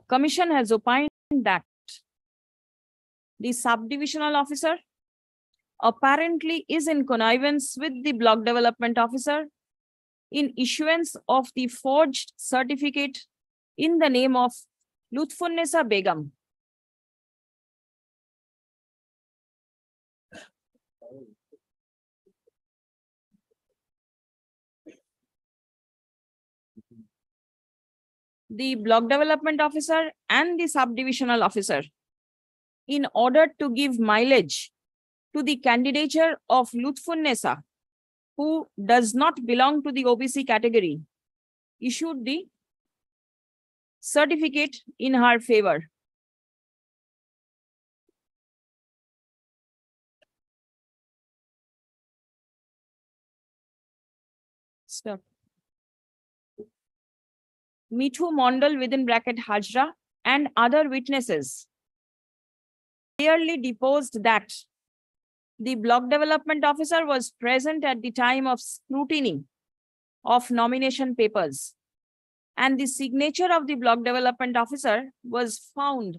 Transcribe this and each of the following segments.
Commission has opined that the subdivisional officer apparently is in connivance with the block development officer in issuance of the forged certificate in the name of Lutfunnesa Begum. The block development officer and the subdivisional officer, in order to give mileage to the candidature of Lutfunnesa, who does not belong to the OBC category, issued the certificate in her favor. Stop. Mithu Mondal within bracket Hajra and other witnesses clearly deposed that the block development officer was present at the time of scrutiny of nomination papers, and the signature of the block development officer was found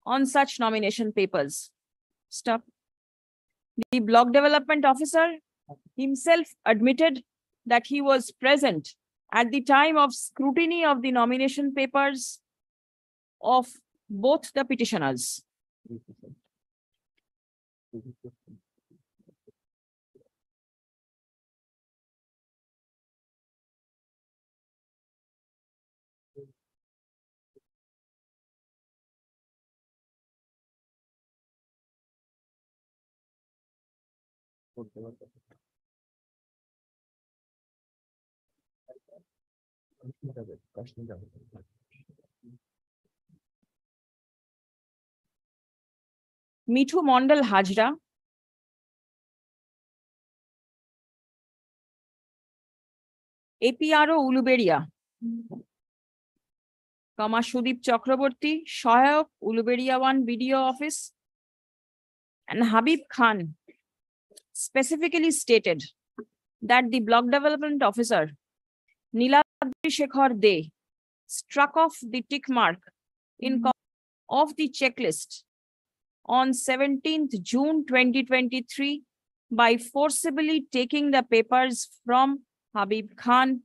on such nomination papers. Stop. The block development officer himself admitted that he was present at the time of scrutiny of the nomination papers of both the petitioners. Mithu Mondal Hajra, APRO Uluberia, Sudip Chakraborty, Shoyok, Uluberia 1 BDO office, and Habib Khan specifically stated that the block development officer, Niladri Shekhar De, struck off the tick mark in of the checklist on 17th June 2023 by forcibly taking the papers from Habib Khan,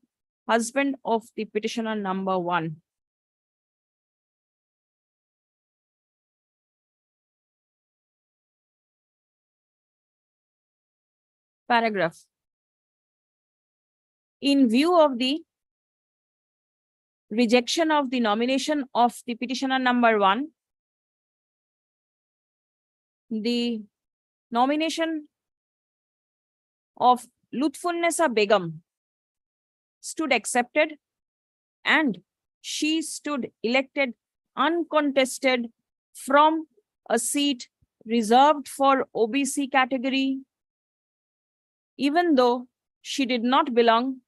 husband of the petitioner number 1. Paragraph. In view of the rejection of the nomination of the petitioner number 1, the nomination of Lutfunnesa Begum stood accepted, and she stood elected uncontested from a seat reserved for OBC category, even though she did not belong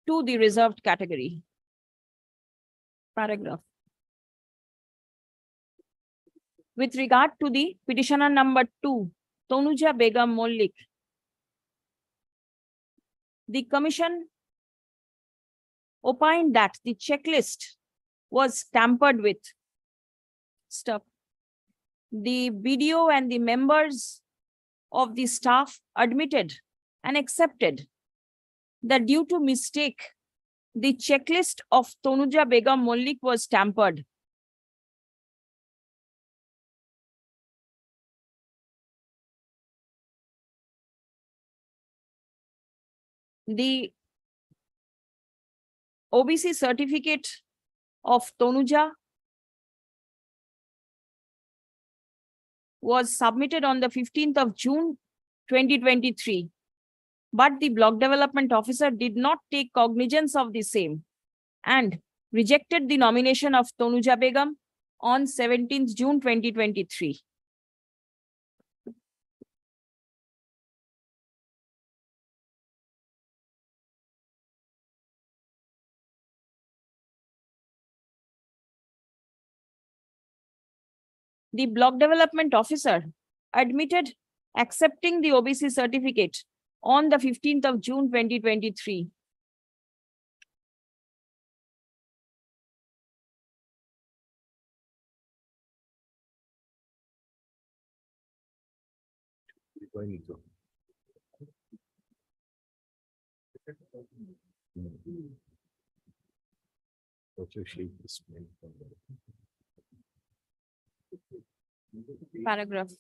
to the reserved category. Paragraph. With regard to the petitioner number 2, Tanuja Begum Mollik, the commission opined that the checklist was tampered with. Stop. The BDO and the members of the staff admitted and accepted that due to mistake, the checklist of Tanuja Begum Mollik was tampered. The OBC certificate of Tanuja was submitted on the 15th of June 2023, but the block development officer did not take cognizance of the same and rejected the nomination of Tanuja Begum on 17th June 2023. The block development officer admitted accepting the OBC certificate on the 15th of June 2023. Paragraph.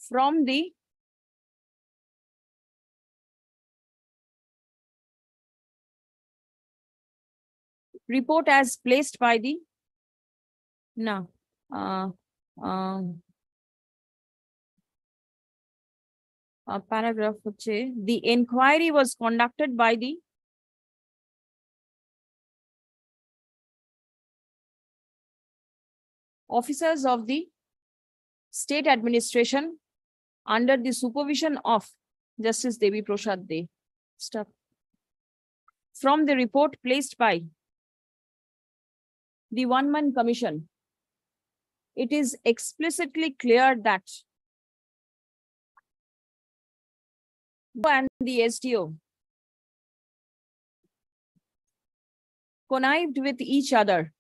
From the report as placed by the paragraph the inquiry was conducted by the officers of the state administration under the supervision of Justice Devi Prasad De. Stop. From the report placed by the one-man commission, it is explicitly clear that and the SDO connived with each other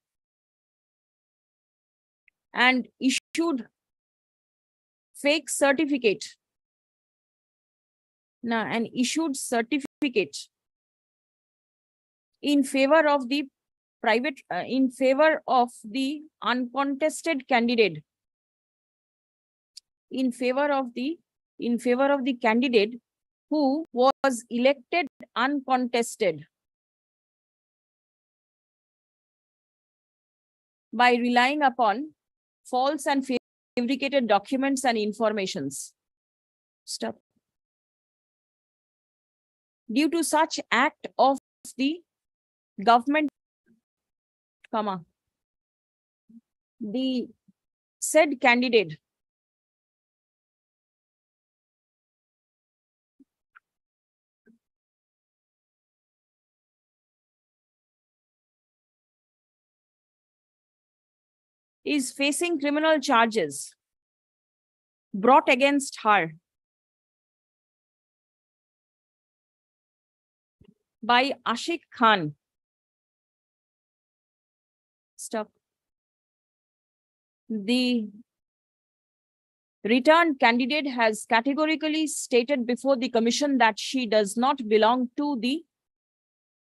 and issued fake certificate. In favor of the in favor of the uncontested candidate. In favor of the candidate who was elected uncontested by relying upon false and fabricated documents and informations. Stop. Due to such act of the government, the said candidate is facing criminal charges brought against her by Ashik Khan. Stop. The returned candidate has categorically stated before the commission that she does not belong to the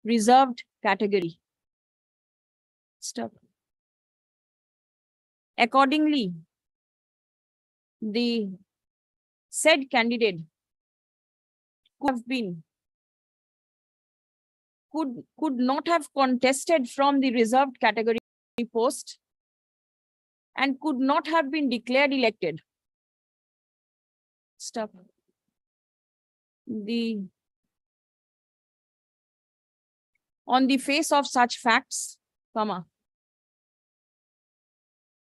reserved category. Stop. Accordingly, the said candidate could not have contested from the reserved category post and could not have been declared elected. Stop. On the face of such facts,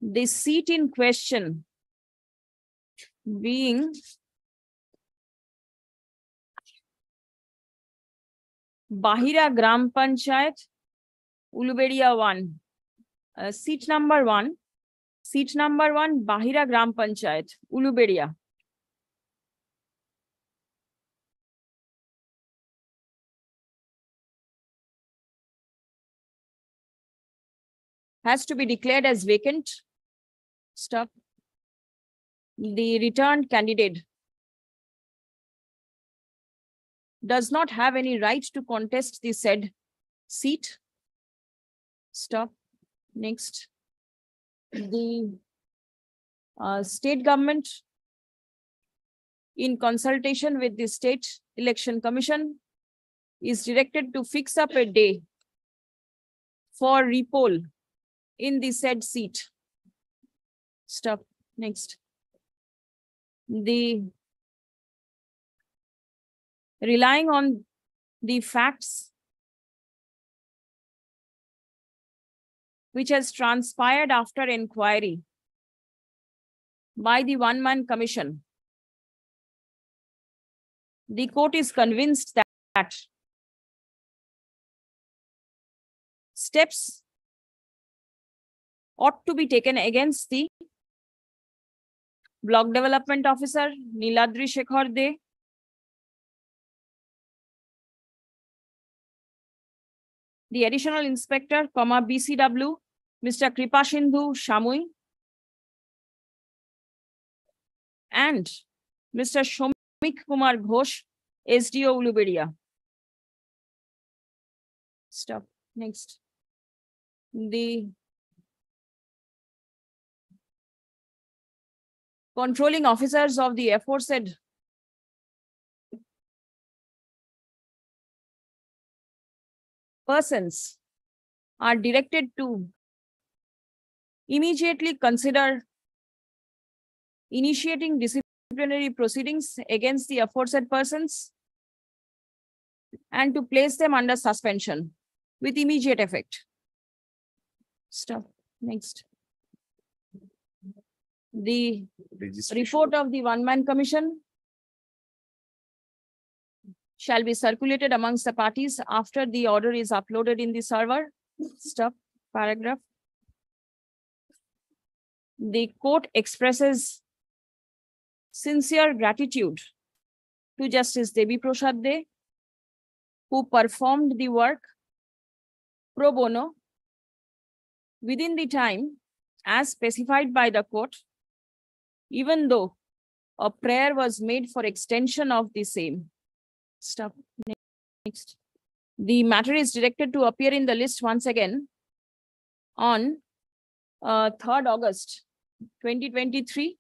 the seat in question being Bahira Gram Panchayat, Uluberia 1. Seat number 1, Bahira Gram Panchayat, Uluberia. Has to be declared as vacant. Stop. The returned candidate does not have any right to contest the said seat. Stop. Next. The state government, in consultation with the State Election Commission, is directed to fix up a day for repoll in the said seat. Stop. Next. The relying on the facts which has transpired after inquiry by the one-man commission, the court is convinced that steps ought to be taken against the Block Development Officer Niladri Shekhar De, the Additional Inspector, BCW, Mr. Kripa Sindhu Shamui, and Mr. Shomik Kumar Ghosh, SDO Uluberia. Stop. Next. The controlling officers of the aforesaid persons are directed to immediately consider initiating disciplinary proceedings against the aforesaid persons and to place them under suspension with immediate effect. Stop. Next. The report of the one-man commission shall be circulated amongst the parties after the order is uploaded in the server. Stop. Paragraph. The court expresses sincere gratitude to Justice Devi Prasad De, who performed the work pro bono within the time as specified by the court, even though a prayer was made for extension of the same. Stop. Next. The matter is directed to appear in the list once again on 3rd August 2023